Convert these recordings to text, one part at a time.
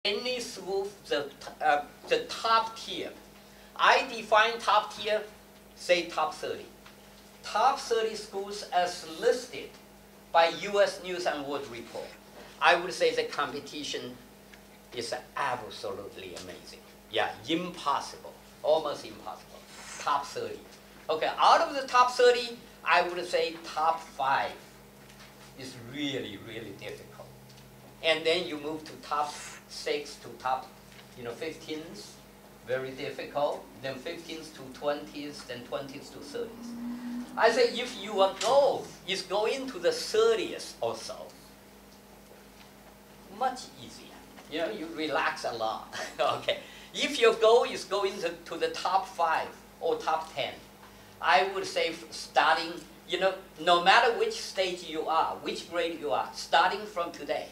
any school, the top tier. I define top tier, say top 30. Top 30 schools as listed by U.S. News and World Report. I would say the competition is absolutely amazing. Yeah, impossible, almost impossible. Top 30. Okay, out of the top 30, I would say top 5 is really, really difficult. And then you move to top 6 to top, 15s, very difficult. Then 15s to 20s, then 20s to 30s. I say if your goal is going to the 30s or so, much easier. You relax a lot. Okay. If your goal is going to the top 5 or top 10, I would say starting, no matter which stage you are, which grade you are, starting from today,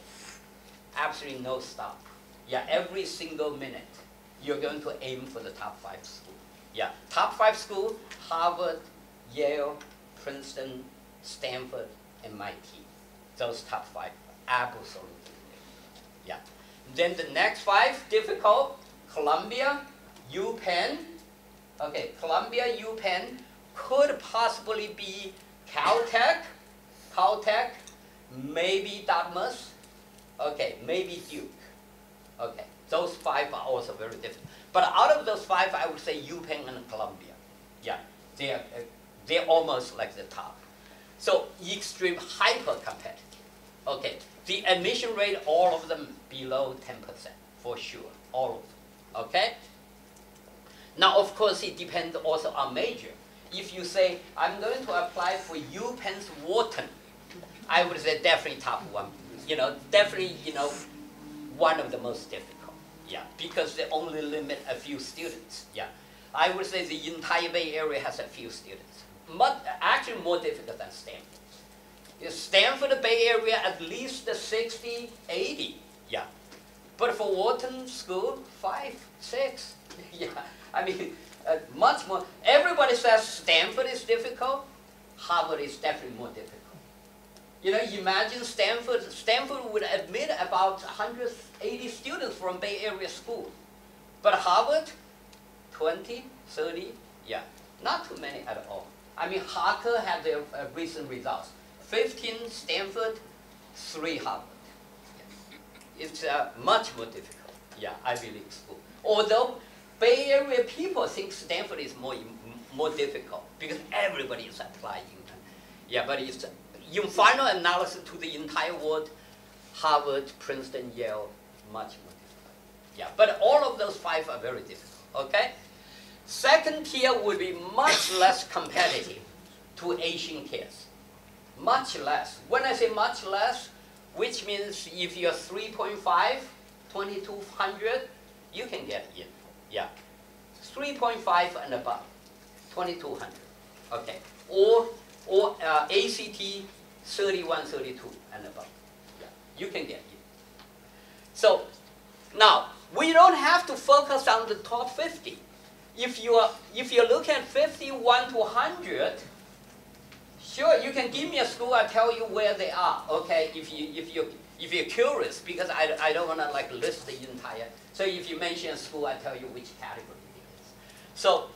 absolutely no stop. Yeah, every single minute, you're going to aim for the top 5 school. Yeah, top 5 school, Harvard, Yale, Princeton, Stanford, MIT. Those top 5, absolutely. Yeah. Then the next 5, difficult, Columbia, UPenn. Okay, Columbia, UPenn could possibly be Caltech, maybe Dartmouth, okay, maybe Duke. Okay, those 5 are also very different. But out of those 5, I would say UPenn and Columbia. Yeah, they're almost like the top. So extreme hyper competitive. Okay, the admission rate, all of them below 10% for sure, all of them. Okay. Now, of course, it depends also on major. If you say, I'm going to apply for UPenn's Wharton, I would say definitely top 1. Definitely, one of the most difficult. Yeah, because they only limit a few students. Yeah, I would say the entire Bay Area has a few students. But actually more difficult than Stanford. Stanford, Bay Area, at least 60, 80. Yeah, but for Wharton School, 5, 6. Yeah, I mean, much more. Everybody says Stanford is difficult. Harvard is definitely more difficult. Imagine Stanford would admit about 180 students from Bay Area school. But Harvard, 20, 30, yeah, not too many at all. I mean, Harker had their recent results. 15 Stanford, 3 Harvard. Yeah. It's much more difficult, yeah, Ivy League school. Although Bay Area people think Stanford is more difficult because everybody is applying. Yeah, but it's in final analysis to the entire world, Harvard, Princeton, Yale, much more difficult. Yeah, but all of those 5 are very difficult. Okay. Second tier would be much less competitive to Asian kids. Much less. When I say much less, which means if you're 3.5, 2200, you can get in. Yeah. 3.5 and above, 2200. Okay. Or ACT 31, 32 and above. Yeah. You can get in. So now we don't have to focus on the top 50. If you look at 51 to 100, sure, you can give me a school. I'll tell you where they are. Okay, if you're curious, because I don't want to list the entire. So if you mention a school, I tell you which category it is. So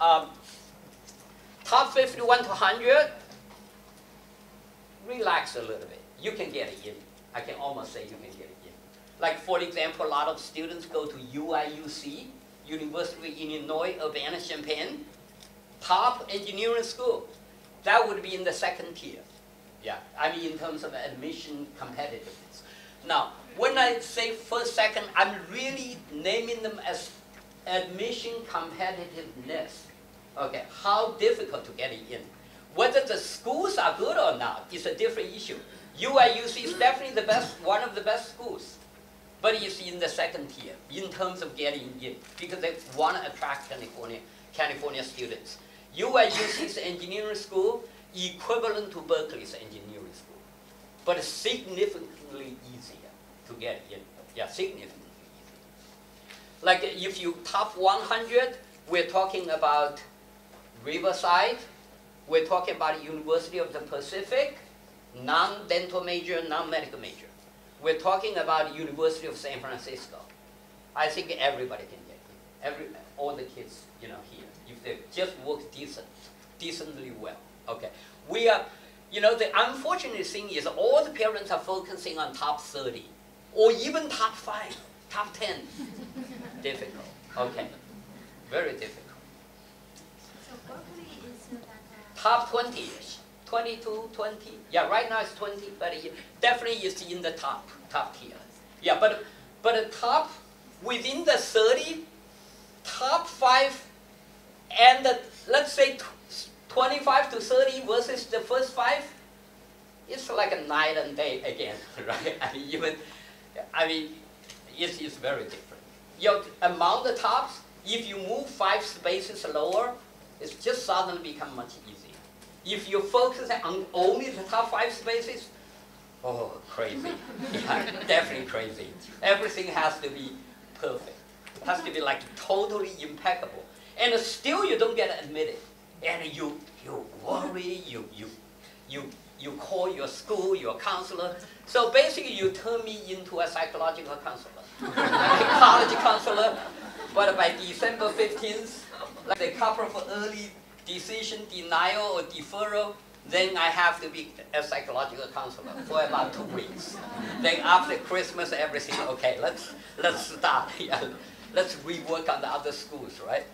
top 51 to 100, relax a little bit. You can get it in. I can almost say you can get it in. Like for example, a lot of students go to UIUC, University of Illinois, Urbana-Champaign, top engineering school. That would be in the second tier. Yeah, I mean in terms of admission competitiveness. Now, when I say first, second, I'm really naming them as admission competitiveness. Okay, how difficult to get it in. Whether the schools are good or not is a different issue. UIUC is definitely the best, one of the best schools. But it's in the second tier in terms of getting in because they want to attract California students. UIUC's engineering school equivalent to Berkeley's engineering school, but significantly easier to get in. Yeah, significantly easier. Like if you top 100, we're talking about Riverside. We're talking about University of the Pacific, non-dental major, non-medical major. We're talking about University of San Francisco. I think everybody can get in. All the kids, here, if they just work decently well. Okay, we are, the unfortunate thing is all the parents are focusing on top 30, or even top 5, top 10. Difficult. Okay, very difficult. So Berkeley is top 20-ish, 22, 20. Yeah, right now it's 20, but definitely it's in the top tier. Yeah, but top within the 30, top 5, and let's say 25 to 30 versus the first 5, it's like a night and day again, right? It's very different. Among the tops, if you move 5 spaces lower, it's just suddenly become much easier. If you focus on only the top 5 spaces, oh, crazy. Yeah, definitely crazy. Everything has to be perfect. It has to be like totally impeccable. And still you don't get admitted. And you worry, you call your school, your counselor. So basically you turn me into a psychological counselor. I'm a college counselor, but by December 15th, like the couple for early decision, denial, or deferral, then I have to be a psychological counselor for about 2 weeks. Then after Christmas, everything, okay, let's start. Yeah, let's rework on the other schools, right?